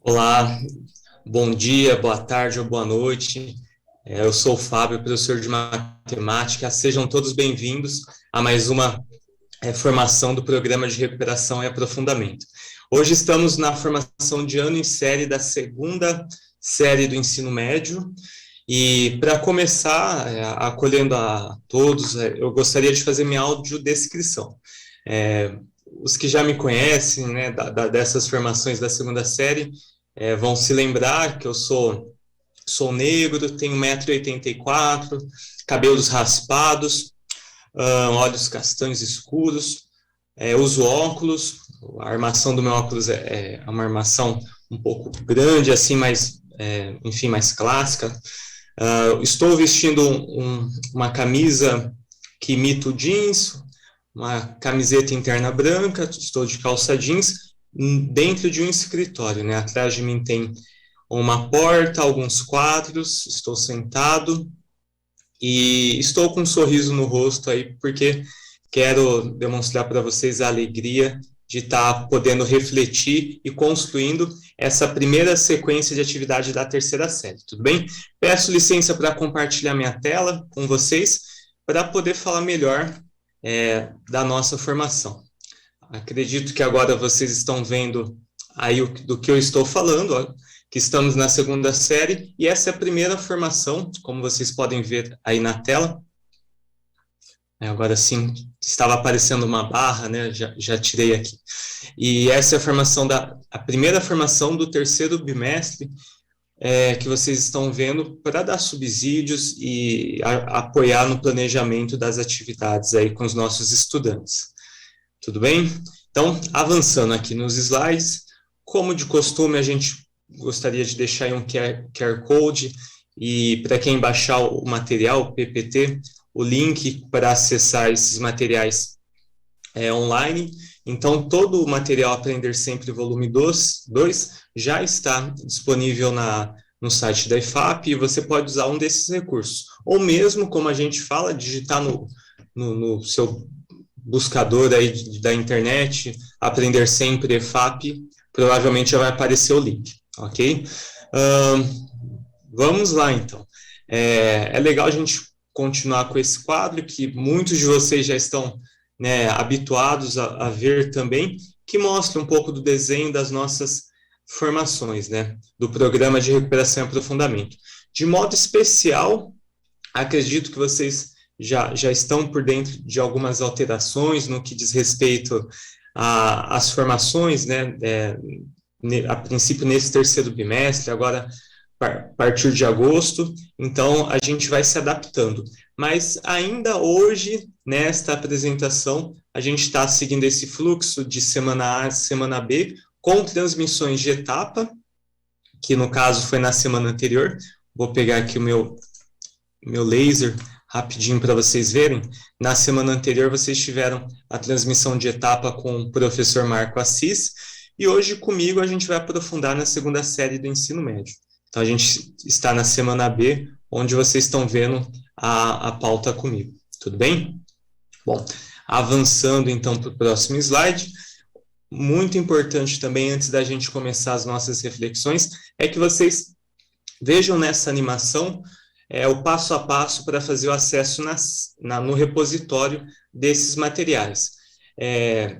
Olá, bom dia, boa tarde ou boa noite. Eu sou o Fábio, professor de matemática. Sejam todos bem-vindos a mais uma formação do Programa de Recuperação e Aprofundamento. Hoje estamos na formação de ano em série da segunda série do ensino médio. E para começar, acolhendo a todos, eu gostaria de fazer minha audiodescrição. Os que já me conhecem, né, dessas formações da segunda série, vão se lembrar que eu sou negro, tenho 1,84 m, cabelos raspados, olhos castanhos escuros, uso óculos, a armação do meu óculos é uma armação um pouco grande, assim, mas, enfim, mais clássica. Estou vestindo uma camisa que imita o jeans, uma camiseta interna branca, estou de calça jeans, dentro de um escritório, né? Atrás de mim tem uma porta, alguns quadros, estou sentado e estou com um sorriso no rosto aí, porque quero demonstrar para vocês a alegria de estar podendo refletir e construindo essa primeira sequência de atividade da terceira série, tudo bem? Peço licença para compartilhar minha tela com vocês, para poder falar melhor da nossa formação. Acredito que agora vocês estão vendo aí do que eu estou falando, ó, que estamos na segunda série, e essa é a primeira formação, como vocês podem ver aí na tela. Agora sim, estava aparecendo uma barra, né? Já tirei aqui. E essa é a primeira formação do terceiro bimestre, que vocês estão vendo para dar subsídios e apoiar no planejamento das atividades aí com os nossos estudantes. Tudo bem? Então, avançando aqui nos slides, como de costume, a gente gostaria de deixar aí um QR Code, e para quem baixar o material, o PPT, o link para acessar esses materiais online. Então, todo o material Aprender Sempre volume 2 já está disponível no site da IFAP, e você pode usar um desses recursos. Ou mesmo, como a gente fala, digitar no seu buscador aí da internet, Aprender Sempre IFAP, provavelmente já vai aparecer o link, ok? Vamos lá, então. É legal a gente continuar com esse quadro, que muitos de vocês já estão, né, habituados a ver também, que mostra um pouco do desenho das nossas formações, né, do Programa de Recuperação e Aprofundamento. De modo especial, acredito que vocês já estão por dentro de algumas alterações no que diz respeito às formações, né, a princípio nesse terceiro bimestre, agora a partir de agosto, então a gente vai se adaptando. Mas ainda hoje, nesta apresentação, a gente está seguindo esse fluxo de semana A, semana B, com transmissões de etapa, que no caso foi na semana anterior. Vou pegar aqui o meu laser rapidinho para vocês verem. Na semana anterior vocês tiveram a transmissão de etapa com o professor Marco Assis, e hoje comigo a gente vai aprofundar na segunda série do ensino médio. Então a gente está na semana B, onde vocês estão vendo a pauta comigo, tudo bem? Bom, avançando então para o próximo slide, muito importante também, antes da gente começar as nossas reflexões, é que vocês vejam nessa animação o passo a passo para fazer o acesso no repositório desses materiais.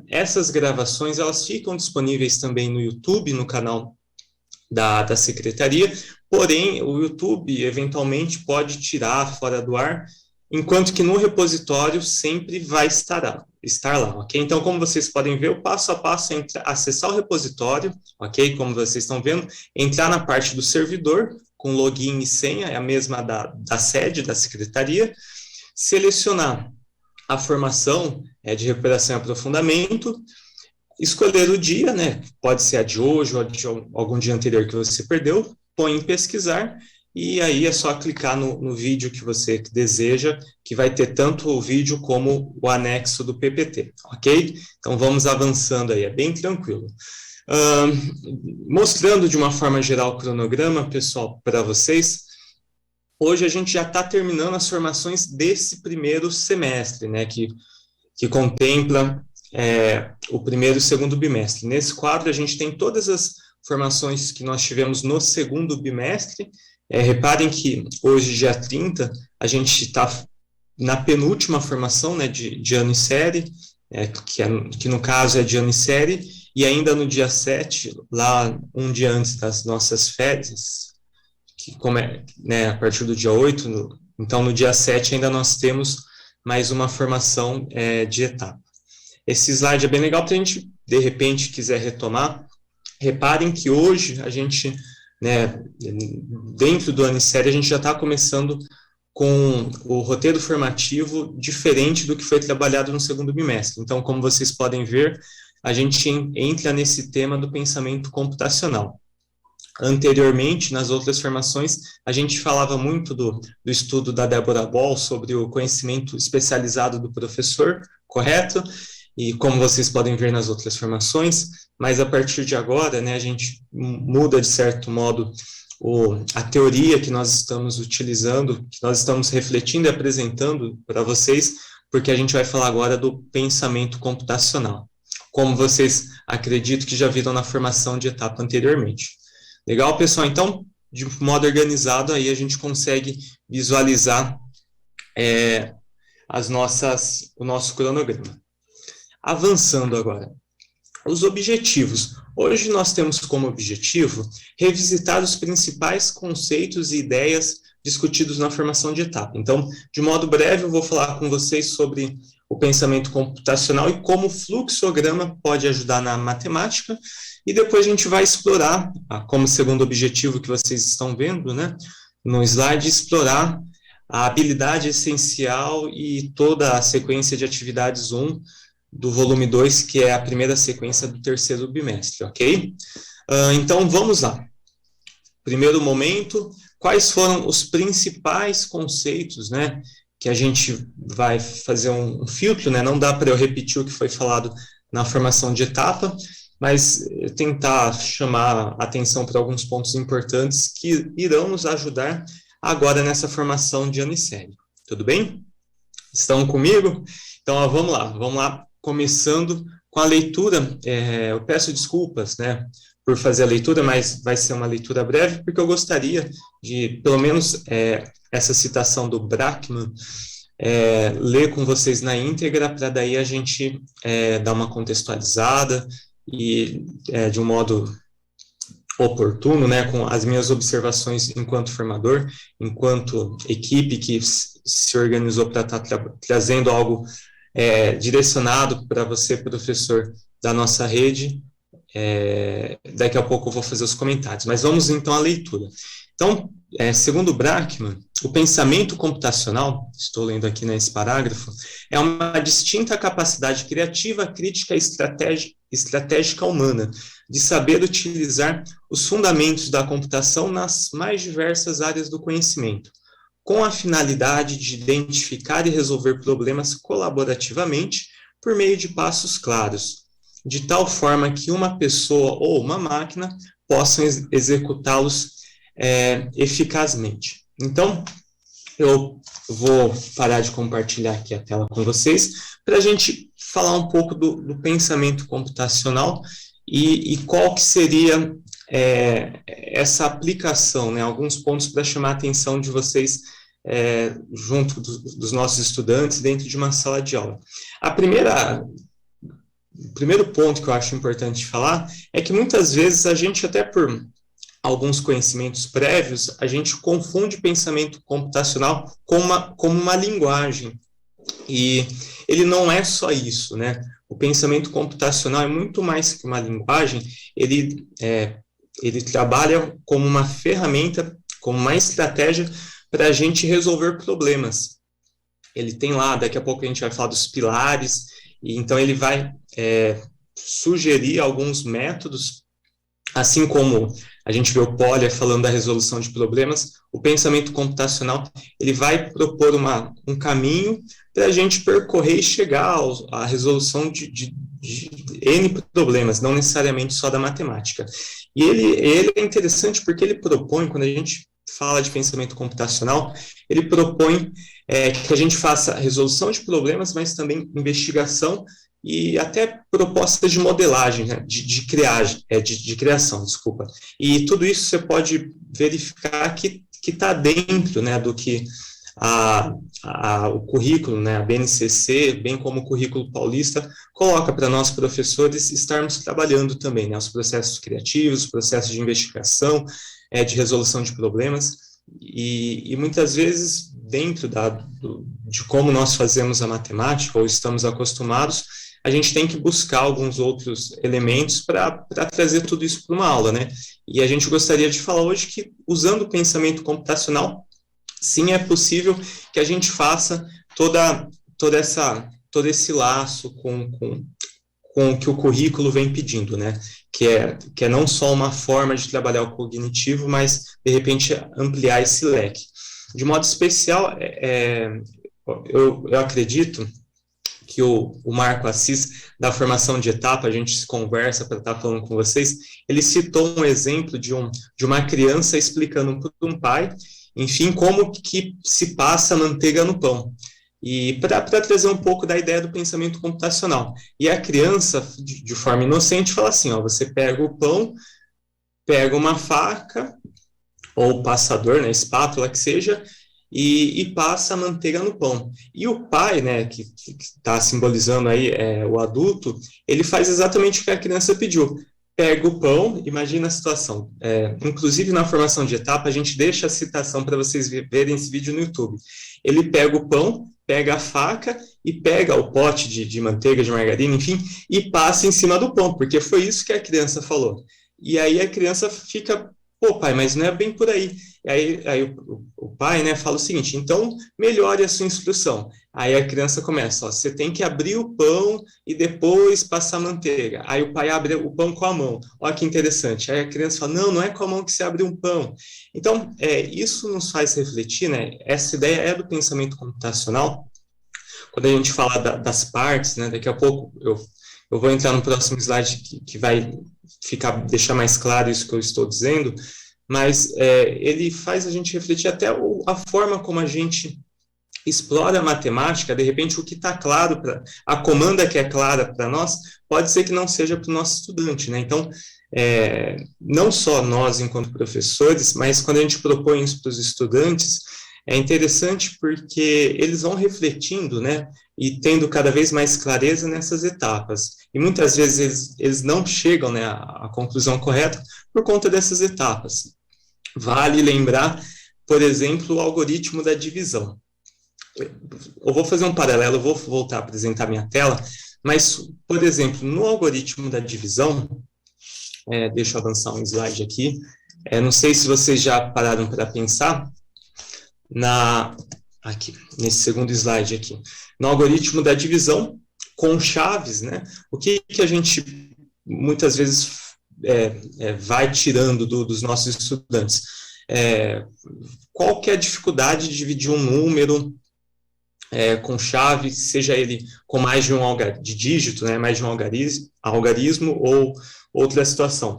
Essas gravações, elas ficam disponíveis também no YouTube, no canal da secretaria, porém, o YouTube eventualmente pode tirar fora do ar, enquanto que no repositório sempre vai estar lá, ok? Então, como vocês podem ver, o passo a passo é acessar o repositório, ok? Como vocês estão vendo, entrar na parte do servidor, com login e senha, é a mesma da sede da secretaria, selecionar a formação de recuperação e aprofundamento, escolher o dia, né? Pode ser a de hoje ou a de algum dia anterior que você perdeu, põe em pesquisar, e aí é só clicar no vídeo que você deseja, que vai ter tanto o vídeo como o anexo do PPT, ok? Então vamos avançando aí, é bem tranquilo. Mostrando de uma forma geral o cronograma, pessoal, para vocês, hoje a gente já está terminando as formações desse primeiro semestre, né? Que contempla o primeiro e segundo bimestre. Nesse quadro, a gente tem todas as formações que nós tivemos no segundo bimestre. Reparem que hoje, dia 30, a gente está na penúltima formação, né, de ano e série, que no caso é de ano e série, e ainda no dia 7, lá um dia antes das nossas férias, que né, a partir do dia 8, então no dia 7 ainda nós temos mais uma formação de etapa. Esse slide é bem legal para a gente, de repente, quiser retomar. Reparem que hoje a gente, né, dentro do ano em série, a gente já está começando com o roteiro formativo diferente do que foi trabalhado no segundo bimestre. Então, como vocês podem ver, a gente entra nesse tema do pensamento computacional. Anteriormente, nas outras formações, a gente falava muito do estudo da Débora Boll sobre o conhecimento especializado do professor, correto? E como vocês podem ver nas outras formações, mas a partir de agora, né, a gente muda, de certo modo, a teoria que nós estamos utilizando, que nós estamos refletindo e apresentando para vocês, porque a gente vai falar agora do pensamento computacional, como vocês acredito que já viram na formação de etapa anteriormente. Legal, pessoal? Então, de modo organizado, aí a gente consegue visualizar o nosso cronograma. Avançando agora. Os objetivos. Hoje nós temos como objetivo revisitar os principais conceitos e ideias discutidos na formação de etapa. Então, de modo breve, eu vou falar com vocês sobre o pensamento computacional e como o fluxograma pode ajudar na matemática, e depois a gente vai explorar, como segundo objetivo que vocês estão vendo, né, no slide, explorar a habilidade essencial e toda a sequência de atividades 1 do volume 2, que é a primeira sequência do terceiro bimestre, ok? Então, vamos lá. Primeiro momento, quais foram os principais conceitos, né, que a gente vai fazer um filtro, né, não dá para eu repetir o que foi falado na formação de etapa, mas tentar chamar a atenção para alguns pontos importantes que irão nos ajudar agora nessa formação de ano e série. Tudo bem? Estão comigo? Então, vamos lá, começando com a leitura. Eu peço desculpas, né, por fazer a leitura, mas vai ser uma leitura breve, porque eu gostaria de, pelo menos, essa citação do Brackman, ler com vocês na íntegra, para daí a gente dar uma contextualizada e de um modo oportuno, né, com as minhas observações enquanto formador, enquanto equipe que se organizou para estar trazendo algo direcionado para você, professor da nossa rede. Daqui a pouco eu vou fazer os comentários, mas vamos então à leitura. Então, segundo Brackman, o pensamento computacional, estou lendo aqui nesse parágrafo, é uma distinta capacidade criativa, crítica e estratégica humana, de saber utilizar os fundamentos da computação nas mais diversas áreas do conhecimento, com a finalidade de identificar e resolver problemas colaborativamente por meio de passos claros, de tal forma que uma pessoa ou uma máquina possam executá-los eficazmente. Então, eu vou parar de compartilhar aqui a tela com vocês, para a gente falar um pouco do pensamento computacional e qual que seria essa aplicação, né, alguns pontos para chamar a atenção de vocês junto dos nossos estudantes dentro de uma sala de aula. O primeiro ponto que eu acho importante falar é que muitas vezes a gente, até por alguns conhecimentos prévios, a gente confunde pensamento computacional como uma linguagem. E ele não é só isso, né? O pensamento computacional é muito mais que uma linguagem, ele trabalha como uma ferramenta, como uma estratégia para a gente resolver problemas. Ele tem lá, daqui a pouco a gente vai falar dos pilares, e então ele vai sugerir alguns métodos, assim como a gente vê o Polya falando da resolução de problemas. O pensamento computacional ele vai propor um caminho para a gente percorrer e chegar à resolução de N problemas, não necessariamente só da matemática. E ele é interessante porque ele propõe, quando a gente fala de pensamento computacional, ele propõe que a gente faça resolução de problemas, mas também investigação e até propostas de modelagem, né, de criação, desculpa. E tudo isso você pode verificar que está dentro, né, do que o currículo, né, a BNCC, bem como o currículo paulista, coloca para nós professores estarmos trabalhando também, né, os processos criativos, processos de investigação, de resolução de problemas, e muitas vezes, dentro de como nós fazemos a matemática, ou estamos acostumados, a gente tem que buscar alguns outros elementos para trazer tudo isso para uma aula, né? E a gente gostaria de falar hoje que, usando o pensamento computacional, sim, é possível que a gente faça todo esse laço com o que o currículo vem pedindo, né? Que é não só uma forma de trabalhar o cognitivo, mas, de repente, ampliar esse leque. De modo especial, eu acredito que o Marco Assis, da formação de etapa, a gente se conversa para estar falando com vocês, ele citou um exemplo de uma criança explicando para um pai, enfim, como que se passa manteiga no pão. E para trazer um pouco da ideia do pensamento computacional. E a criança, de forma inocente, fala assim, ó, você pega o pão, pega uma faca, ou passador, né, espátula que seja, e passa a manteiga no pão. E o pai, né, que está simbolizando aí o adulto, ele faz exatamente o que a criança pediu. Pega o pão, imagina a situação. Inclusive, na formação de etapa, a gente deixa a citação para vocês verem esse vídeo no YouTube. Ele pega o pão, pega a faca e pega o pote de manteiga, de margarina, enfim, e passa em cima do pão, porque foi isso que a criança falou. E aí a criança fica, pô, pai, mas não é bem por aí. Aí o pai, né, fala o seguinte, então melhore a sua instrução. Aí a criança começa, ó, você tem que abrir o pão e depois passar manteiga. Aí o pai abre o pão com a mão. Olha que interessante. Aí a criança fala, não é com a mão que se abre um pão. Então, isso nos faz refletir, né? Essa ideia é do pensamento computacional. Quando a gente fala das partes, né, daqui a pouco eu vou entrar no próximo slide que vai deixar mais claro isso que eu estou dizendo, mas ele faz a gente refletir até a forma como a gente explora a matemática. De repente, o que está claro, a comanda que é clara para nós, pode ser que não seja para o nosso estudante, né? Então, não só nós, enquanto professores, mas quando a gente propõe isso para os estudantes, é interessante porque eles vão refletindo, né, e tendo cada vez mais clareza nessas etapas. E muitas vezes eles não chegam, né, à conclusão correta por conta dessas etapas. Vale lembrar, por exemplo, o algoritmo da divisão. Eu vou fazer um paralelo, eu vou voltar a apresentar minha tela, mas, por exemplo, no algoritmo da divisão, deixa eu avançar um slide aqui, não sei se vocês já pararam para pensar, aqui, nesse segundo slide aqui, no algoritmo da divisão, com chaves, né, o que a gente muitas vezes vai tirando dos nossos estudantes? Qual que é a dificuldade de dividir um número com chave, seja ele com mais de de dígito, né, mais de um algarismo ou outra situação?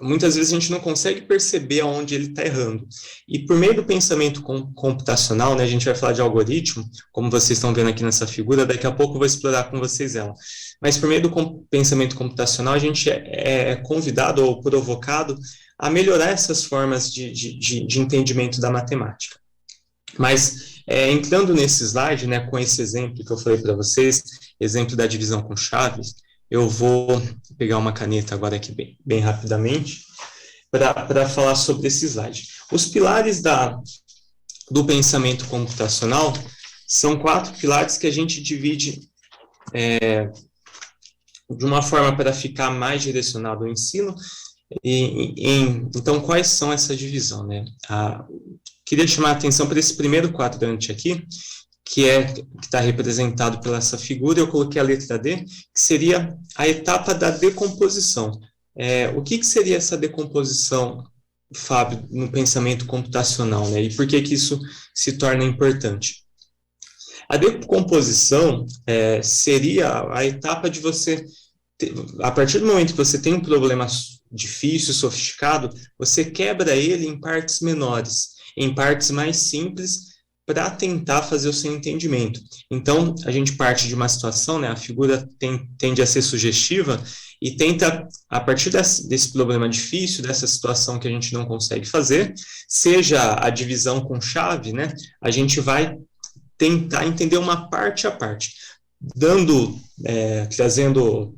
Muitas vezes a gente não consegue perceber aonde ele está errando. E por meio do pensamento computacional, né, a gente vai falar de algoritmo, como vocês estão vendo aqui nessa figura, daqui a pouco eu vou explorar com vocês ela. Mas por meio do pensamento computacional, a gente é convidado ou provocado a melhorar essas formas de entendimento da matemática. Mas, entrando nesse slide, né, com esse exemplo que eu falei para vocês, exemplo da divisão com chaves, eu vou pegar uma caneta agora aqui bem rapidamente para falar sobre esse slide. Os pilares do pensamento computacional são 4 pilares que a gente divide de uma forma para ficar mais direcionado ao ensino. Então, quais são essa divisão, né? Queria chamar a atenção para esse primeiro quadrante aqui, que está representado pela essa figura. Eu coloquei a letra D, que seria a etapa da decomposição. O que seria essa decomposição, Fábio, no pensamento computacional, né? E por que isso se torna importante? A decomposição seria a etapa de você, a partir do momento que você tem um problema difícil, sofisticado, você quebra ele em partes menores, em partes mais simples, para tentar fazer o seu entendimento. Então, a gente parte de uma situação, né, a figura tende a ser sugestiva e tenta, a partir desse problema difícil, dessa situação que a gente não consegue fazer, seja a divisão com chave, né, a gente vai tentar entender uma parte a parte, trazendo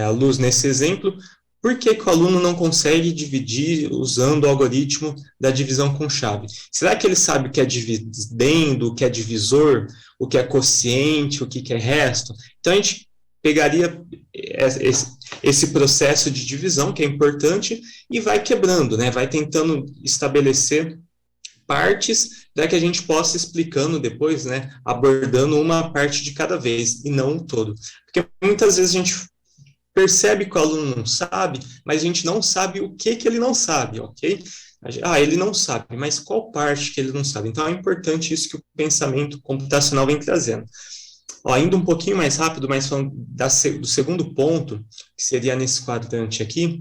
a luz nesse exemplo. Por que o aluno não consegue dividir usando o algoritmo da divisão com chave? Será que ele sabe o que é dividendo, o que é divisor, o que é quociente, o que é resto? Então, a gente pegaria esse processo de divisão, que é importante, e vai quebrando, né? Vai tentando estabelecer partes para que a gente possa ir explicando depois, né? Abordando uma parte de cada vez, e não um todo. Porque muitas vezes a gente percebe que o aluno não sabe, mas a gente não sabe o que ele não sabe, ok? Ele não sabe, mas qual parte que ele não sabe? Então, é importante isso que o pensamento computacional vem trazendo. Indo um pouquinho mais rápido, mas falando do segundo ponto, que seria nesse quadrante aqui,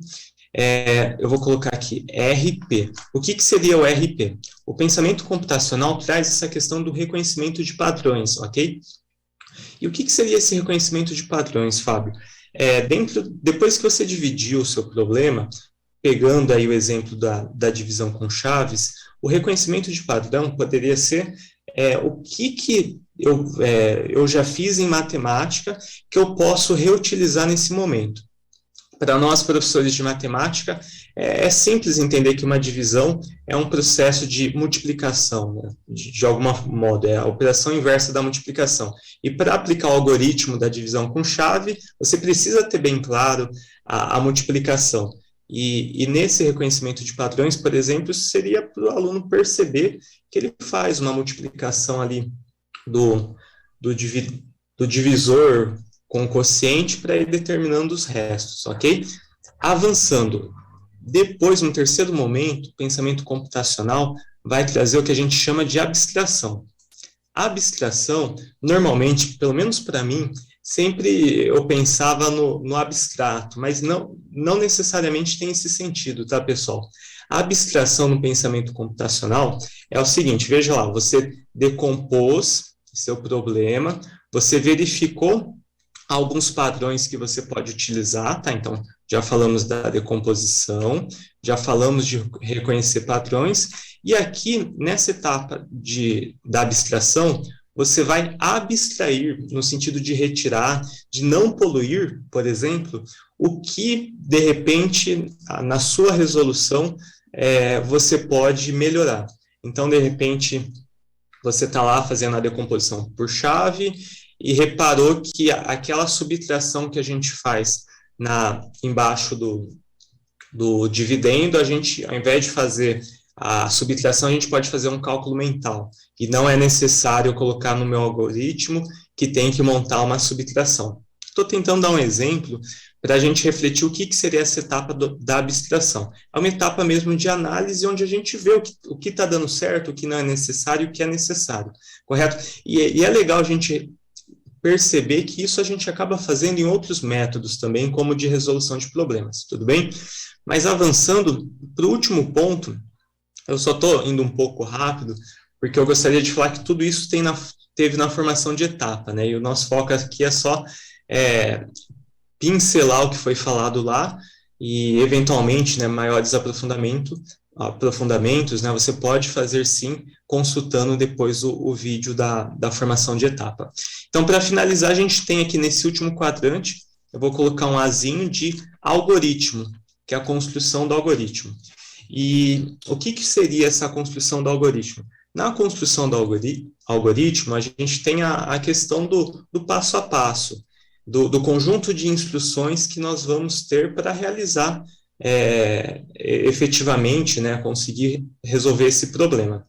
eu vou colocar aqui, RP. O que seria o RP? O pensamento computacional traz essa questão do reconhecimento de padrões, ok? E o que seria esse reconhecimento de padrões, Fábio? Depois que você dividiu o seu problema, pegando aí o exemplo da divisão com chaves, o reconhecimento de padrão poderia ser o que eu já fiz em matemática que eu posso reutilizar nesse momento. Para nós, professores de matemática, é simples entender que uma divisão é um processo de multiplicação, né? De algum modo, é a operação inversa da multiplicação. E para aplicar o algoritmo da divisão com chave, você precisa ter bem claro a multiplicação. E nesse reconhecimento de padrões, por exemplo, seria para o aluno perceber que ele faz uma multiplicação ali do divisor com o quociente para ir determinando os restos, ok? Avançando. Depois, no terceiro momento, o pensamento computacional vai trazer o que a gente chama de abstração. A abstração, normalmente, pelo menos para mim, sempre eu pensava no abstrato, mas não necessariamente tem esse sentido, tá, pessoal? A abstração no pensamento computacional é o seguinte, veja lá, você decompôs seu problema, você verificou alguns padrões que você pode utilizar, tá? Então, já falamos da decomposição, já falamos de reconhecer padrões, e aqui, nessa etapa da abstração, você vai abstrair, no sentido de retirar, de não poluir, por exemplo, o que, de repente, na sua resolução, você pode melhorar. Então, de repente, você está lá fazendo a decomposição por chave, e reparou que aquela subtração que a gente faz embaixo do dividendo, a gente, ao invés de fazer a subtração, a gente pode fazer um cálculo mental, e não é necessário colocar no meu algoritmo que tem que montar uma subtração. Estou tentando dar um exemplo para a gente refletir o que seria essa etapa da abstração. É uma etapa mesmo de análise, onde a gente vê o que está dando certo, o que não é necessário e o que é necessário, correto? E é legal a gente perceber que isso a gente acaba fazendo em outros métodos também, como de resolução de problemas, tudo bem? Mas avançando para o último ponto, eu só estou indo um pouco rápido, porque eu gostaria de falar que tudo isso teve na formação de etapa, né? E o nosso foco aqui é só pincelar o que foi falado lá e, eventualmente, né, maiores aprofundamentos, né, você pode fazer sim, consultando depois o vídeo da formação de etapa. Então, para finalizar, a gente tem aqui nesse último quadrante, eu vou colocar um azinho de algoritmo, que é a construção do algoritmo. E o que seria essa construção do algoritmo? Na construção do algoritmo, a gente tem a questão do passo a passo, do conjunto de instruções que nós vamos ter para realizar efetivamente, né, conseguir resolver esse problema.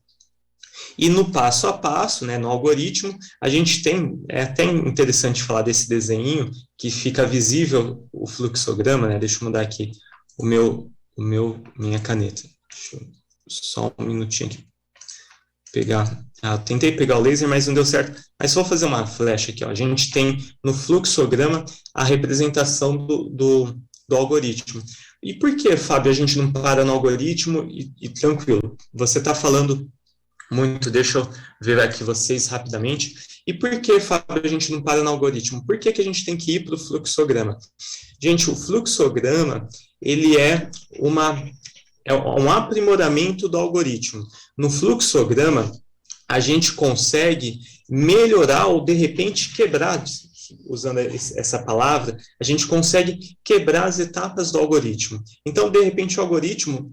E no passo a passo, né, no algoritmo, a gente tem, é até interessante falar desse desenho, que fica visível o fluxograma, né, deixa eu mudar aqui minha caneta. Só um minutinho aqui. Eu tentei pegar o laser, mas não deu certo. Mas só vou fazer uma flecha aqui, ó. A gente tem no fluxograma a representação do algoritmo. E por que, Fábio, a gente não para no algoritmo e tranquilo? Você está falando muito, deixa eu ver aqui vocês rapidamente. E por que, Fábio, a gente não para no algoritmo? Por que, que a gente tem que ir para o fluxograma? Gente, o fluxograma, ele é um aprimoramento do algoritmo. No fluxograma, a gente consegue melhorar ou, de repente, quebrar, usando essa palavra, a gente consegue quebrar as etapas do algoritmo. Então, de repente, o algoritmo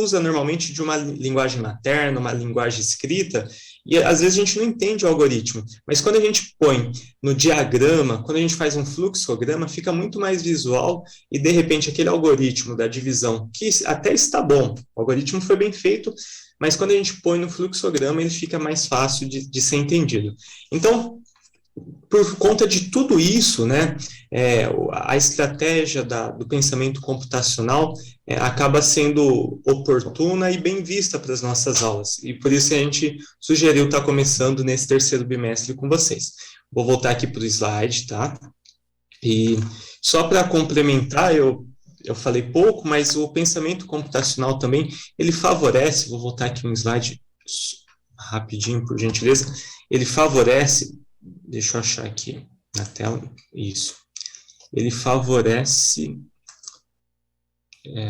usa normalmente de uma linguagem materna, uma linguagem escrita, e às vezes a gente não entende o algoritmo, mas quando a gente põe no diagrama, quando a gente faz um fluxograma, fica muito mais visual e, de repente, aquele algoritmo da divisão, que até está bom, o algoritmo foi bem feito, mas quando a gente põe no fluxograma, ele fica mais fácil de ser entendido. Então, por conta de tudo isso, né, a estratégia do pensamento computacional acaba sendo oportuna e bem vista para as nossas aulas, e por isso a gente sugeriu estar começando nesse terceiro bimestre com vocês. Vou voltar aqui para o slide, tá? E só para complementar, eu falei pouco, mas o pensamento computacional também, ele favorece, vou voltar aqui um slide rapidinho, por gentileza, ele favorece. Deixa eu achar aqui na tela, isso. Ele favorece,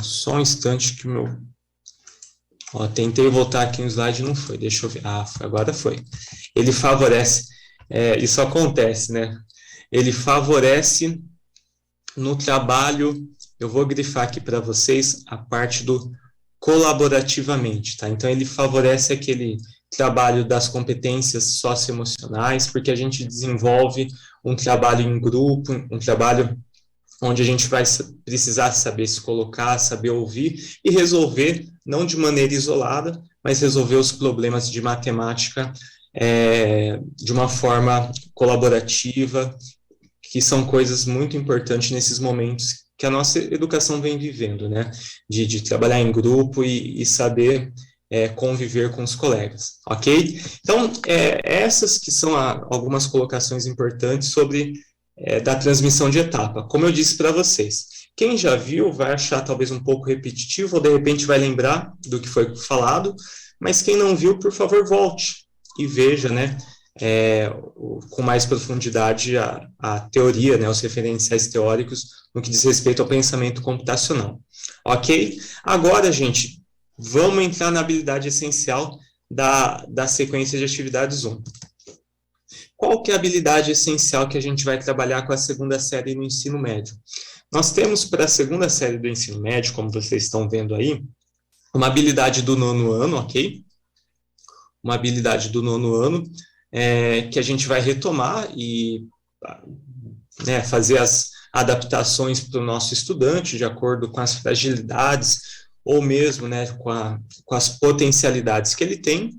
só um instante que o meu... tentei voltar aqui no slide e não foi, deixa eu ver. Agora foi. Ele favorece, isso acontece, né? Ele favorece no trabalho, eu vou grifar aqui para vocês a parte do colaborativamente, tá? Então, ele favorece aquele trabalho das competências socioemocionais, porque a gente desenvolve um trabalho em grupo, um trabalho onde a gente vai precisar saber se colocar, saber ouvir e resolver, não de maneira isolada, mas resolver os problemas de matemática de uma forma colaborativa, que são coisas muito importantes nesses momentos que a nossa educação vem vivendo, né? De trabalhar em grupo e saber conviver com os colegas, ok? Então, essas que são algumas colocações importantes sobre da transmissão de etapa. Como eu disse para vocês, quem já viu vai achar talvez um pouco repetitivo, ou de repente vai lembrar do que foi falado, mas quem não viu, por favor, volte e veja, né, com mais profundidade a teoria, né, os referenciais teóricos no que diz respeito ao pensamento computacional, ok? Agora, gente, vamos entrar na habilidade essencial da sequência de atividades 1. Qual que é a habilidade essencial que a gente vai trabalhar com a segunda série no ensino médio? Nós temos para a segunda série do ensino médio, como vocês estão vendo aí, uma habilidade do 9º ano, ok? Uma habilidade do 9º ano, que a gente vai retomar e fazer as adaptações para o nosso estudante, de acordo com as fragilidades, ou mesmo com as potencialidades que ele tem,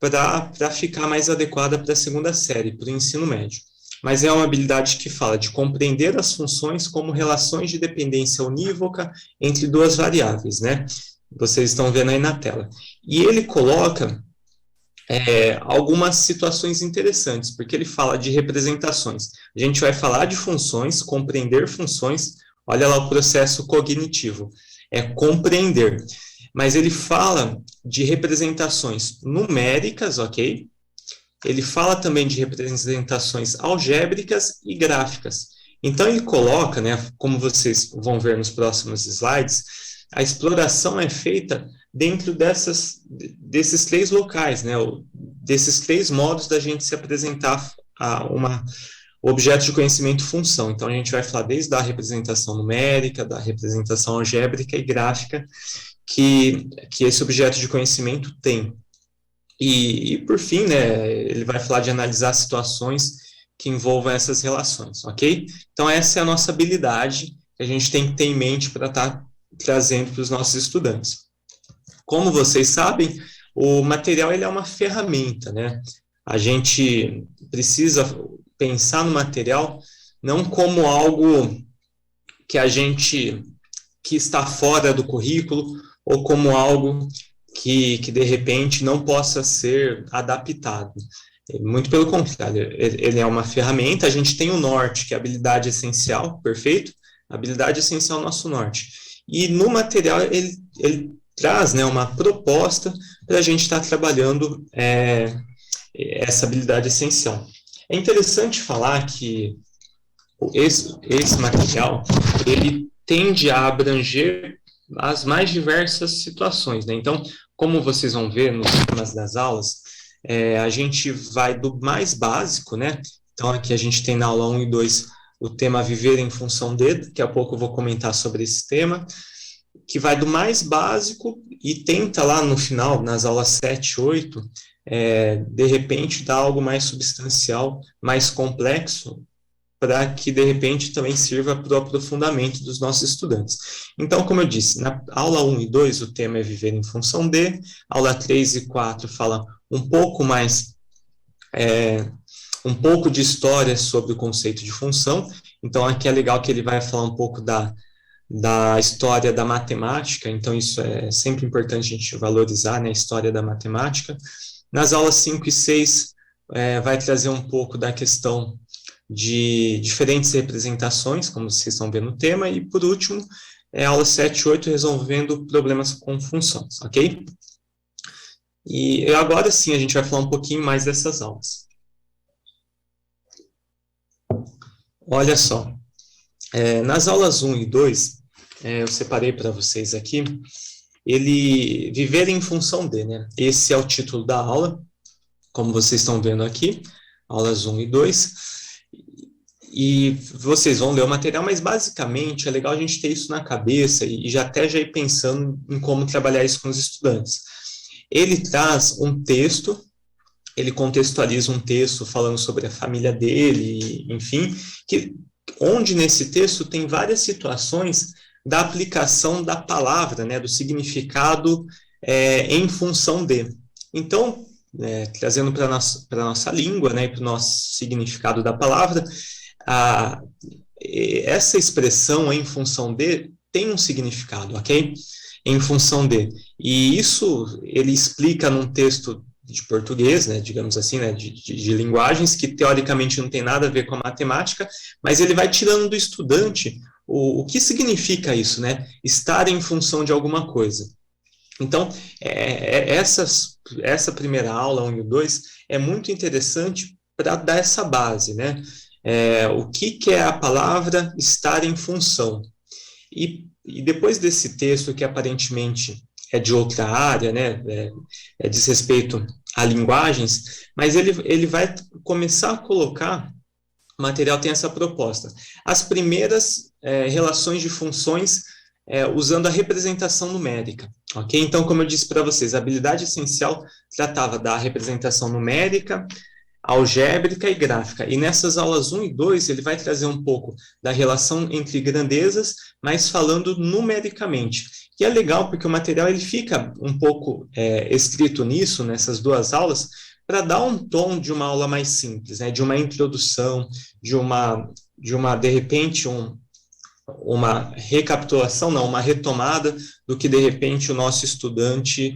para ficar mais adequada para a segunda série, para o ensino médio. Mas é uma habilidade que fala de compreender as funções como relações de dependência unívoca entre duas variáveis, né? Vocês estão vendo aí na tela. E ele coloca algumas situações interessantes, porque ele fala de representações. A gente vai falar de funções, compreender funções, olha lá o processo cognitivo, compreender. Mas ele fala de representações numéricas, ok? Ele fala também de representações algébricas e gráficas. Então, ele coloca, né, como vocês vão ver nos próximos slides, a exploração é feita dentro desses 3 locais, né, desses 3 modos da gente se apresentar a objeto de conhecimento função. Então, a gente vai falar desde a representação numérica, da representação algébrica e gráfica, que esse objeto de conhecimento tem. E por fim, né, ele vai falar de analisar situações que envolvam essas relações, ok? Então, essa é a nossa habilidade que a gente tem que ter em mente para estar trazendo para os nossos estudantes. Como vocês sabem, o material ele é uma ferramenta, né? A gente precisa pensar no material não como algo que está fora do currículo, ou como algo que de repente não possa ser adaptado. Muito pelo contrário, ele é uma ferramenta, a gente tem o norte, que é a habilidade essencial, perfeito? A habilidade essencial é o nosso norte. E no material, ele traz, né, uma proposta para a gente estar trabalhando essa habilidade essencial. É interessante falar que esse material, ele tende a abranger as mais diversas situações, né? Então, como vocês vão ver nos temas das aulas, a gente vai do mais básico, né? Então, aqui a gente tem na aula 1 e 2 o tema viver em função de, daqui a pouco eu vou comentar sobre esse tema, que vai do mais básico e tenta lá no final, nas aulas 7 e 8, de repente dar algo mais substancial, mais complexo, para que, de repente, também sirva para o aprofundamento dos nossos estudantes. Então, como eu disse, na aula 1 e 2, o tema é viver em função de, aula 3 e 4 fala um pouco mais, um pouco de história sobre o conceito de função. Então, aqui é legal que ele vai falar um pouco da história da matemática, então isso é sempre importante a gente valorizar, né, a história da matemática. Nas aulas 5 e 6, vai trazer um pouco da questão de diferentes representações, como vocês estão vendo no tema, e por último, aula 7 e 8, resolvendo problemas com funções, ok? E agora sim, a gente vai falar um pouquinho mais dessas aulas. Olha só, nas aulas 1 e 2, eu separei para vocês aqui, ele viver em função de, né? Esse é o título da aula, como vocês estão vendo aqui, aulas 1 e 2, e vocês vão ler o material, mas basicamente é legal a gente ter isso na cabeça e já ir pensando em como trabalhar isso com os estudantes. Ele traz um texto, ele contextualiza um texto falando sobre a família dele, enfim, onde nesse texto tem várias situações da aplicação da palavra, né, do significado em função de. Então, trazendo para a nossa língua, né, para o nosso significado da palavra, essa expressão em função de tem um significado, ok? Em função de. E isso ele explica num texto de português, né, digamos assim, né, de linguagens, que teoricamente não tem nada a ver com a matemática, mas ele vai tirando do estudante o que significa isso, né, estar em função de alguma coisa. Então, essa primeira aula, 1 e 2, é muito interessante para dar essa base, né, o que é a palavra estar em função. E depois desse texto, que aparentemente é de outra área, né, diz respeito a linguagens, mas ele vai começar a colocar, o material tem essa proposta, as primeiras relações de funções usando a representação numérica, ok? Então, como eu disse para vocês, a habilidade essencial tratava da representação numérica, algébrica e gráfica. E nessas aulas 1 e 2, ele vai trazer um pouco da relação entre grandezas, mas falando numericamente. E é legal porque o material ele fica um pouco escrito nisso, nessas duas aulas, para dar um tom de uma aula mais simples, né, de uma introdução, de repente, uma recapitulação, não, uma retomada do que, de repente, o nosso estudante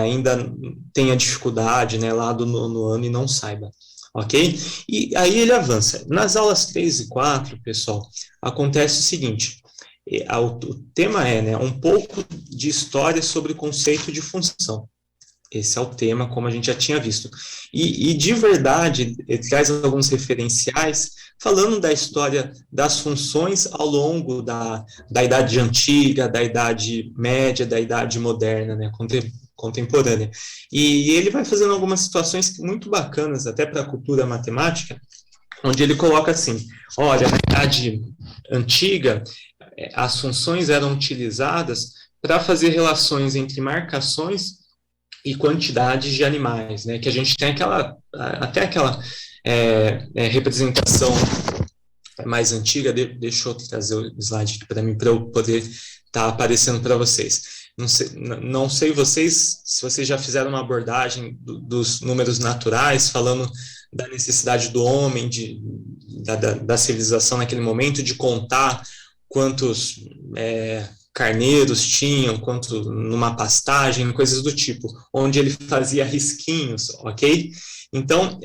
ainda tenha dificuldade, né, lá do nono ano e não saiba, ok? E aí ele avança. Nas aulas 3 e 4, pessoal, acontece o seguinte, o tema né, um pouco de história sobre o conceito de função. Esse é o tema, como a gente já tinha visto. E de verdade, ele traz alguns referenciais falando da história das funções ao longo da Idade Antiga, da Idade Média, da Idade Moderna, né, contemporânea. E ele vai fazendo algumas situações muito bacanas, até para a cultura matemática, onde ele coloca assim, olha, na Idade Antiga, as funções eram utilizadas para fazer relações entre marcações e quantidades de animais, né, que a gente tem até aquela representação mais antiga, deixa eu trazer o slide aqui para mim, para eu poder estar aparecendo para vocês. Não sei vocês, se vocês já fizeram uma abordagem dos números naturais, falando da necessidade do homem, da civilização naquele momento, de contar quantos carneiros tinham, quanto numa pastagem, coisas do tipo, onde ele fazia risquinhos, ok? Então,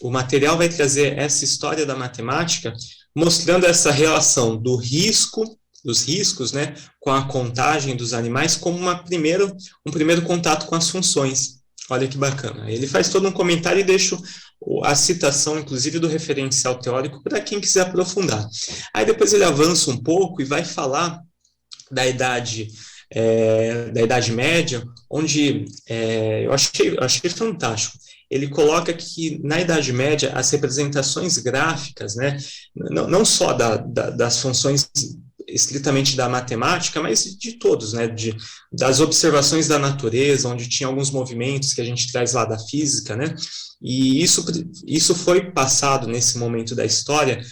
o material vai trazer essa história da matemática, mostrando essa relação do risco dos riscos, né, com a contagem dos animais, como um primeiro contato com as funções. Olha que bacana. Ele faz todo um comentário e deixa a citação, inclusive, do referencial teórico para quem quiser aprofundar. Aí depois ele avança um pouco e vai falar da Idade Média, onde eu achei fantástico. Ele coloca que na Idade Média as representações gráficas, né, não só das funções estritamente da matemática, mas de todos, né, das observações da natureza, onde tinha alguns movimentos que a gente traz lá da física, né, e isso foi passado nesse momento da história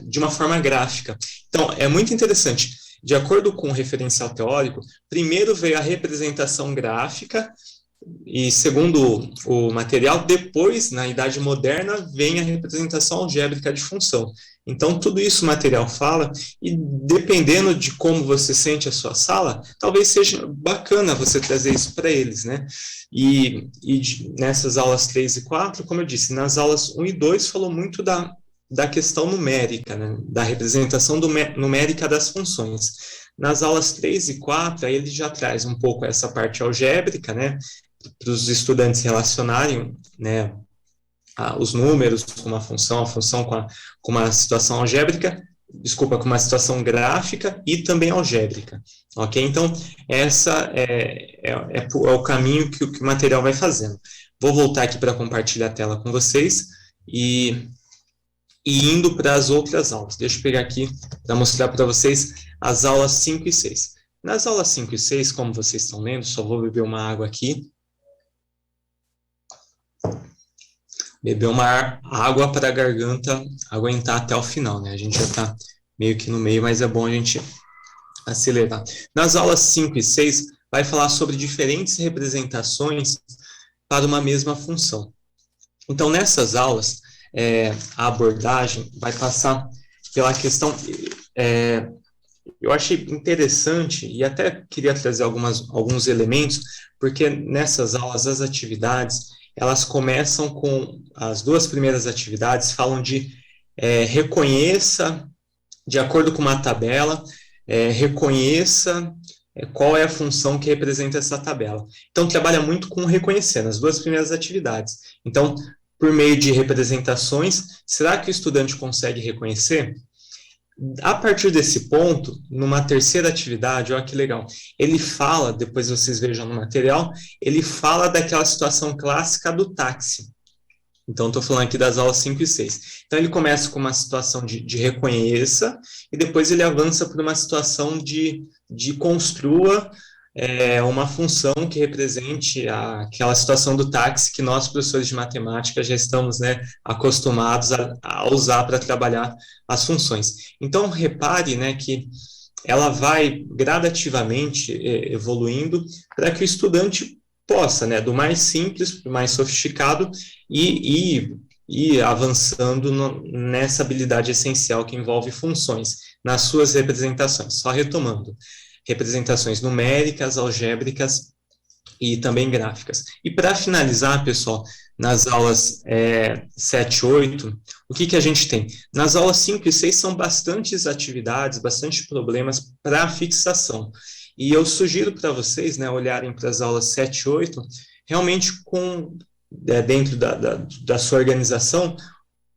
de uma forma gráfica. Então, é muito interessante. De acordo com o referencial teórico, primeiro veio a representação gráfica, e segundo o material, depois, na Idade Moderna, vem a representação algébrica de função. Então, tudo isso o material fala, e dependendo de como você sente a sua sala, talvez seja bacana você trazer isso para eles, né? E nessas aulas 3 e 4, como eu disse, nas aulas 1 e 2 falou muito da questão numérica, né? Da representação numérica das funções. Nas aulas 3 e 4, aí ele já traz um pouco essa parte algébrica, né? Para os estudantes relacionarem, né, os números com uma função, a função com uma situação algébrica, desculpa, com uma situação gráfica e também algébrica, ok? Então, essa é o caminho que o material vai fazendo. Vou voltar aqui para compartilhar a tela com vocês e indo para as outras aulas. Deixa eu pegar aqui para mostrar para vocês as aulas 5 e 6. Nas aulas 5 e 6, como vocês estão lendo, só vou beber uma água aqui. Beber uma água para a garganta aguentar até o final, né? A gente já está meio que no meio, mas é bom a gente acelerar. Nas aulas 5 e 6, vai falar sobre diferentes representações para uma mesma função. Então, nessas aulas, a abordagem vai passar pela questão... eu achei interessante e até queria trazer alguns elementos, porque nessas aulas, as atividades, elas começam com as duas primeiras atividades, falam de reconheça, de acordo com uma tabela, reconheça qual é a função que representa essa tabela. Então, trabalha muito com reconhecer nas duas primeiras atividades. Então, por meio de representações, será que o estudante consegue reconhecer? A partir desse ponto, numa terceira atividade, olha que legal, ele fala, depois vocês vejam no material, ele fala daquela situação clássica do táxi. Então, estou falando aqui das aulas 5 e 6. Então, ele começa com uma situação de reconheça, e depois ele avança para uma situação de construa uma função que represente aquela situação do táxi que nós, professores de matemática, já estamos, né, acostumados a usar para trabalhar as funções. Então, repare, né, que ela vai gradativamente evoluindo para que o estudante possa, né, do mais simples para o mais sofisticado e avançando nessa habilidade essencial que envolve funções nas suas representações. Só retomando, representações numéricas, algébricas e também gráficas. E para finalizar, pessoal, nas aulas 7 e 8, o que a gente tem? Nas aulas 5 e 6 são bastantes atividades, bastante problemas para fixação. E eu sugiro para vocês, né, olharem para as aulas 7 e 8, realmente dentro da sua organização,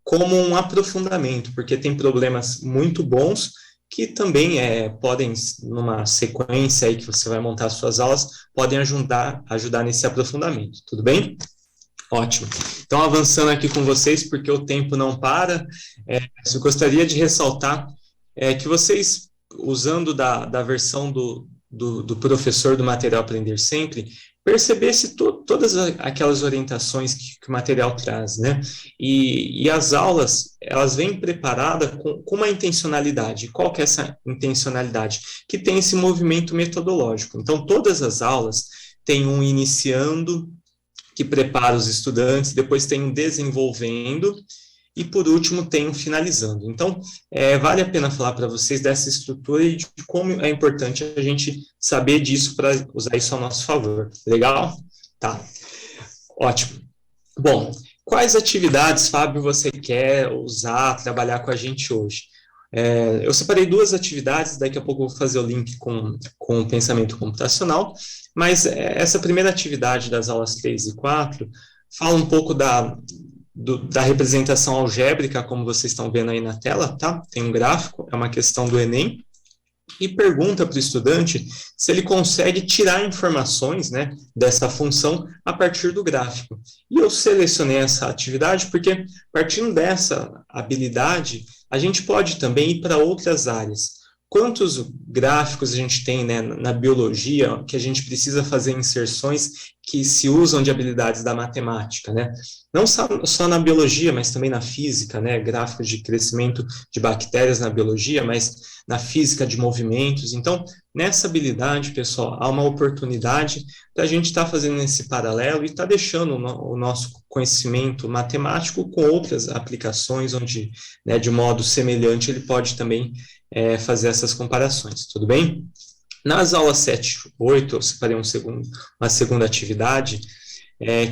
como um aprofundamento, porque tem problemas muito bons que também podem, numa sequência aí que você vai montar as suas aulas, podem ajudar nesse aprofundamento, tudo bem? Ótimo. Então, avançando aqui com vocês, porque o tempo não para, eu gostaria de ressaltar que vocês, usando da versão do professor do material Aprender Sempre, percebesse todas aquelas orientações que o material traz, né? E as aulas, elas vêm preparadas com uma intencionalidade. Qual que é essa intencionalidade? Que tem esse movimento metodológico. Então, todas as aulas têm um iniciando, que prepara os estudantes, depois tem um desenvolvendo, e por último tem um finalizando. Então, vale a pena falar para vocês dessa estrutura e de como é importante a gente saber disso para usar isso a nosso favor. Legal? Tá. Ótimo. Bom, quais atividades, Fábio, você quer usar, trabalhar com a gente hoje? Eu separei duas atividades, daqui a pouco eu vou fazer o link com o pensamento computacional, mas essa primeira atividade das aulas 3 e 4 fala um pouco da representação algébrica, como vocês estão vendo aí na tela, tá? Tem um gráfico, é uma questão do Enem, e pergunta para o estudante se ele consegue tirar informações, né, dessa função a partir do gráfico. E eu selecionei essa atividade porque, partindo dessa habilidade, a gente pode também ir para outras áreas. Quantos gráficos a gente tem, né, na biologia que a gente precisa fazer inserções que se usam de habilidades da matemática, né? Não só na biologia, mas também na física, né? Gráficos de crescimento de bactérias na biologia, mas na física de movimentos. Então, nessa habilidade, pessoal, há uma oportunidade para a gente estar fazendo esse paralelo e estar deixando o nosso conhecimento matemático com outras aplicações, onde, né, de modo semelhante, ele pode também fazer essas comparações, tudo bem? Nas aulas 7 e 8, eu separei uma segunda atividade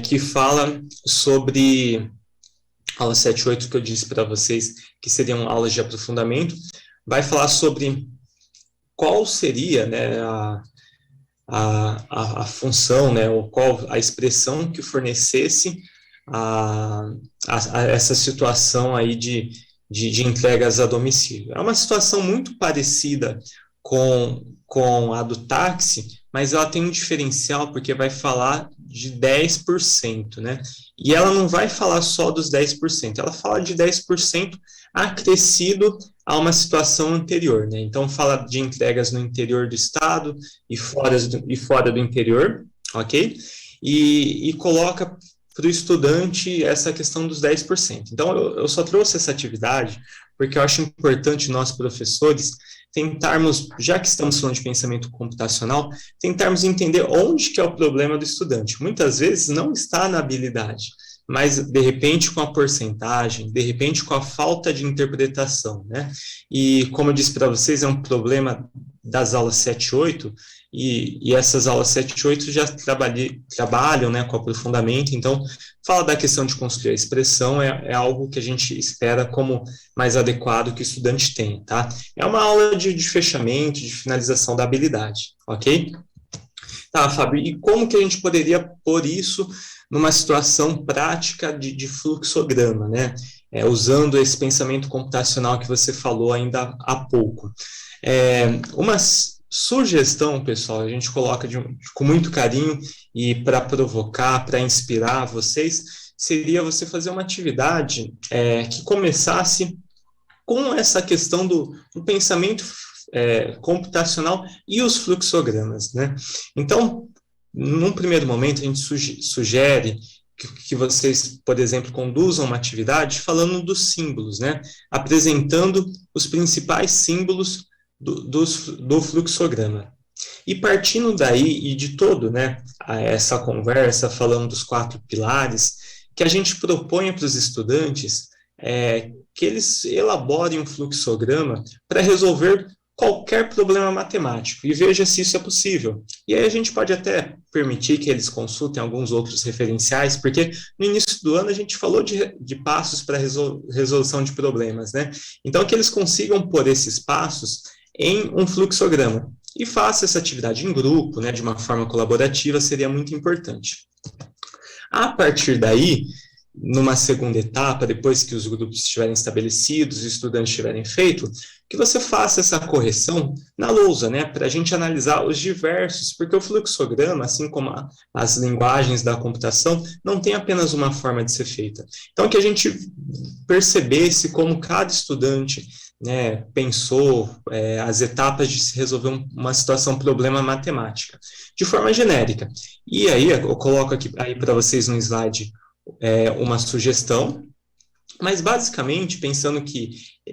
que fala sobre aula 7 e 8, que eu disse para vocês que seriam aulas de aprofundamento, vai falar sobre qual seria, né, a função, né, ou qual a expressão que fornecesse essa situação aí de entregas a domicílio. É uma situação muito parecida com a do táxi, mas ela tem um diferencial porque vai falar de 10%, né? E ela não vai falar só dos 10%, ela fala de 10% acrescido a uma situação anterior, né? Então, fala de entregas no interior do estado e fora do interior, ok? E coloca para o estudante essa questão dos 10%. Então, eu só trouxe essa atividade porque eu acho importante nós, professores, tentarmos, já que estamos falando de pensamento computacional, tentarmos entender onde que é o problema do estudante. Muitas vezes não está na habilidade, mas, de repente, com a porcentagem, de repente, com a falta de interpretação, né? E, como eu disse para vocês, é um problema das aulas 7 e 8, e essas aulas 7 e 8 já trabalham, né, com aprofundamento, então, fala da questão de construir a expressão, é algo que a gente espera como mais adequado que o estudante tenha, tá? É uma aula de fechamento, de finalização da habilidade, ok? Tá, Fábio, e como que a gente poderia pôr isso numa situação prática de fluxograma, né? Usando esse pensamento computacional que você falou ainda há pouco. Uma sugestão, pessoal, a gente coloca com muito carinho e para provocar, para inspirar vocês, seria você fazer uma atividade que começasse com essa questão do pensamento computacional e os fluxogramas, né? Então, num primeiro momento, a gente sugere que vocês, por exemplo, conduzam uma atividade falando dos símbolos, né? Apresentando os principais símbolos do fluxograma. E partindo daí e de todo, né, essa conversa, falando dos 4 pilares, que a gente proponha para os estudantes que eles elaborem um fluxograma para resolver qualquer problema matemático, e veja se isso é possível. E aí a gente pode até permitir que eles consultem alguns outros referenciais, porque no início do ano a gente falou de passos para resolução de problemas, né? Então, que eles consigam pôr esses passos em um fluxograma, e faça essa atividade em grupo, né, de uma forma colaborativa, seria muito importante. A partir daí, numa segunda etapa, depois que os grupos estiverem estabelecidos, os estudantes tiverem feito, que você faça essa correção na lousa, né, para a gente analisar os diversos, porque o fluxograma, assim como as linguagens da computação, não tem apenas uma forma de ser feita. Então, que a gente percebesse como cada estudante, né, pensou as etapas de se resolver uma situação, problema matemática, de forma genérica. E aí, eu coloco aqui para vocês no slide uma sugestão, mas basicamente, pensando que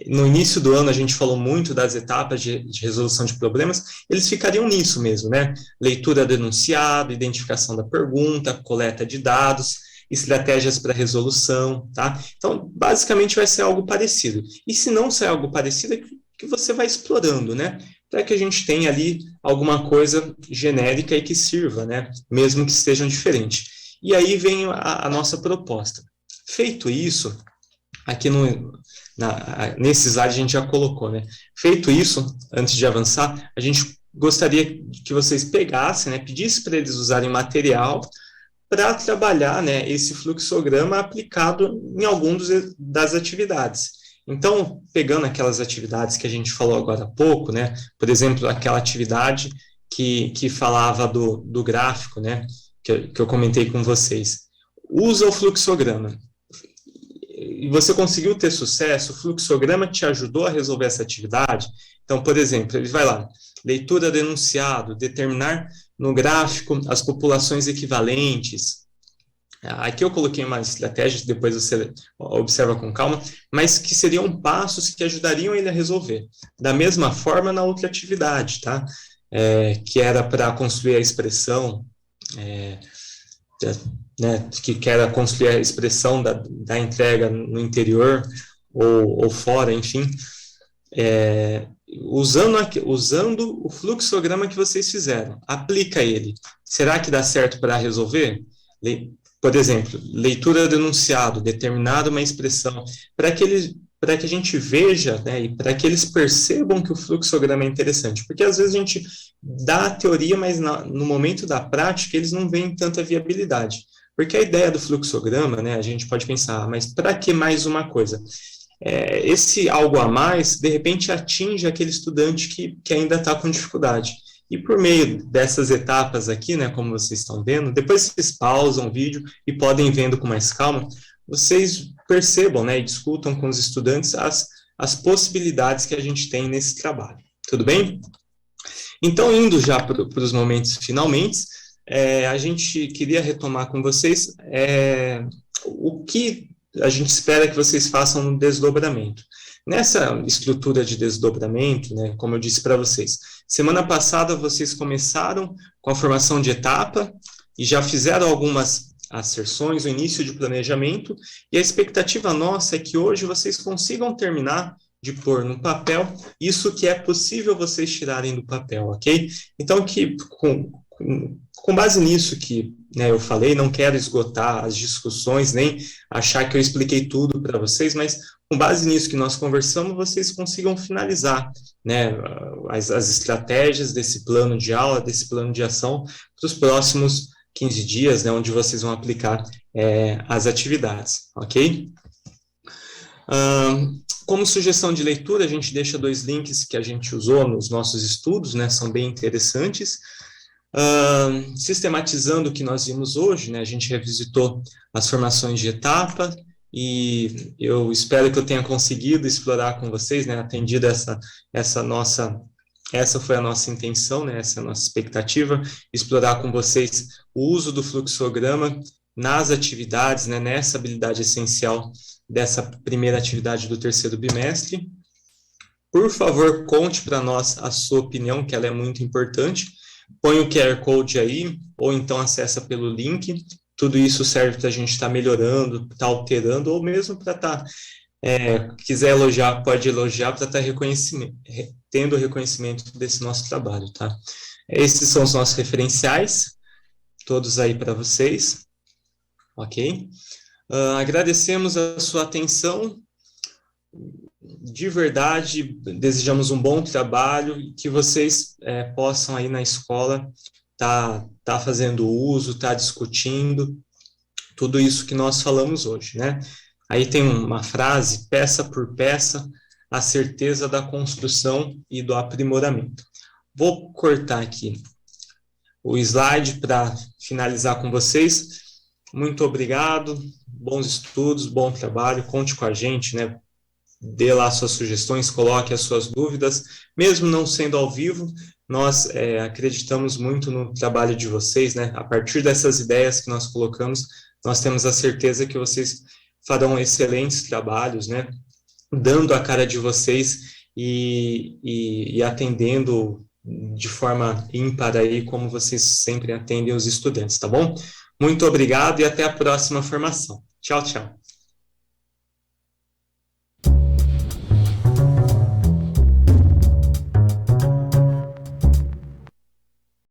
no início do ano a gente falou muito das etapas de resolução de problemas, eles ficariam nisso mesmo, né? Leitura do enunciado, identificação da pergunta, coleta de dados, estratégias para resolução, tá? Então, basicamente vai ser algo parecido. E se não ser algo parecido, é que você vai explorando, né? Para que a gente tenha ali alguma coisa genérica e que sirva, né? Mesmo que estejam diferentes. E aí vem a nossa proposta. Feito isso, aqui nesse slide a gente já colocou, né? Feito isso, antes de avançar, a gente gostaria que vocês pegassem, né, pedissem para eles usarem material para trabalhar, né, esse fluxograma aplicado em algum das atividades. Então, pegando aquelas atividades que a gente falou agora há pouco, né, por exemplo, aquela atividade que falava do gráfico, né, que eu comentei com vocês. Usa o fluxograma. E você conseguiu ter sucesso, o fluxograma te ajudou a resolver essa atividade. Então, por exemplo, ele vai lá, leitura do enunciado, determinar no gráfico as populações equivalentes. Aqui eu coloquei uma estratégia, depois você observa com calma, mas que seriam passos que ajudariam ele a resolver. Da mesma forma na outra atividade, tá? Que era para construir a expressão, né, que era construir a expressão da entrega no interior ou fora, enfim, usando o fluxograma que vocês fizeram. Aplica ele. Será que dá certo para resolver? Por exemplo, leitura do enunciado, determinada uma expressão, para que a gente veja, né, e para que eles percebam que o fluxograma é interessante. Porque às vezes a gente dá a teoria, mas no momento da prática eles não veem tanta viabilidade. Porque a ideia do fluxograma, né, a gente pode pensar, mas para que mais uma coisa? Esse algo a mais, de repente, atinge aquele estudante que ainda está com dificuldade. E por meio dessas etapas aqui, né, como vocês estão vendo, depois vocês pausam o vídeo e podem ir vendo com mais calma, vocês percebam, né, e discutam com os estudantes as possibilidades que a gente tem nesse trabalho. Tudo bem? Então, indo já para os momentos finalmente, a gente queria retomar com vocês o que a gente espera que vocês façam no desdobramento. Nessa estrutura de desdobramento, né, como eu disse para vocês, semana passada vocês começaram com a formação de etapa e já fizeram algumas asserções, o início de planejamento, e a expectativa nossa é que hoje vocês consigam terminar de pôr no papel isso que é possível vocês tirarem do papel, ok? Então, que com base nisso que, né, eu falei, não quero esgotar as discussões, nem achar que eu expliquei tudo para vocês, mas com base nisso que nós conversamos, vocês consigam finalizar, né, as estratégias desse plano de aula, desse plano de ação, para os próximos 15 dias, né, onde vocês vão aplicar as atividades, ok? Como sugestão de leitura, a gente deixa 2 links que a gente usou nos nossos estudos, né, são bem interessantes. Sistematizando o que nós vimos hoje, né, a gente revisitou as formações de etapa, e eu espero que eu tenha conseguido explorar com vocês, né, atendido essa foi a nossa intenção, né, essa é a nossa expectativa, explorar com vocês o uso do fluxograma nas atividades, né, nessa habilidade essencial dessa primeira atividade do 3º bimestre. Por favor, conte para nós a sua opinião, que ela é muito importante. Põe o QR Code aí, ou então acessa pelo link. Tudo isso serve para a gente estar melhorando, estar alterando, ou mesmo para estar, quiser elogiar, pode elogiar, para estar tendo reconhecimento desse nosso trabalho, tá? Esses são os nossos referenciais, todos aí para vocês, ok? Agradecemos a sua atenção, de verdade, desejamos um bom trabalho e que vocês possam aí na escola tá fazendo uso, tá discutindo tudo isso que nós falamos hoje, né? Aí tem uma frase, peça por peça, a certeza da construção e do aprimoramento. Vou cortar aqui o slide para finalizar com vocês. Muito obrigado, bons estudos, bom trabalho, conte com a gente, né? Dê lá suas sugestões, coloque as suas dúvidas, mesmo não sendo ao vivo, nós acreditamos muito no trabalho de vocês, né? A partir dessas ideias que nós colocamos, nós temos a certeza que vocês farão excelentes trabalhos, né? Dando a cara de vocês e atendendo de forma ímpar aí, como vocês sempre atendem os estudantes, tá bom? Muito obrigado e até a próxima formação. Tchau, tchau.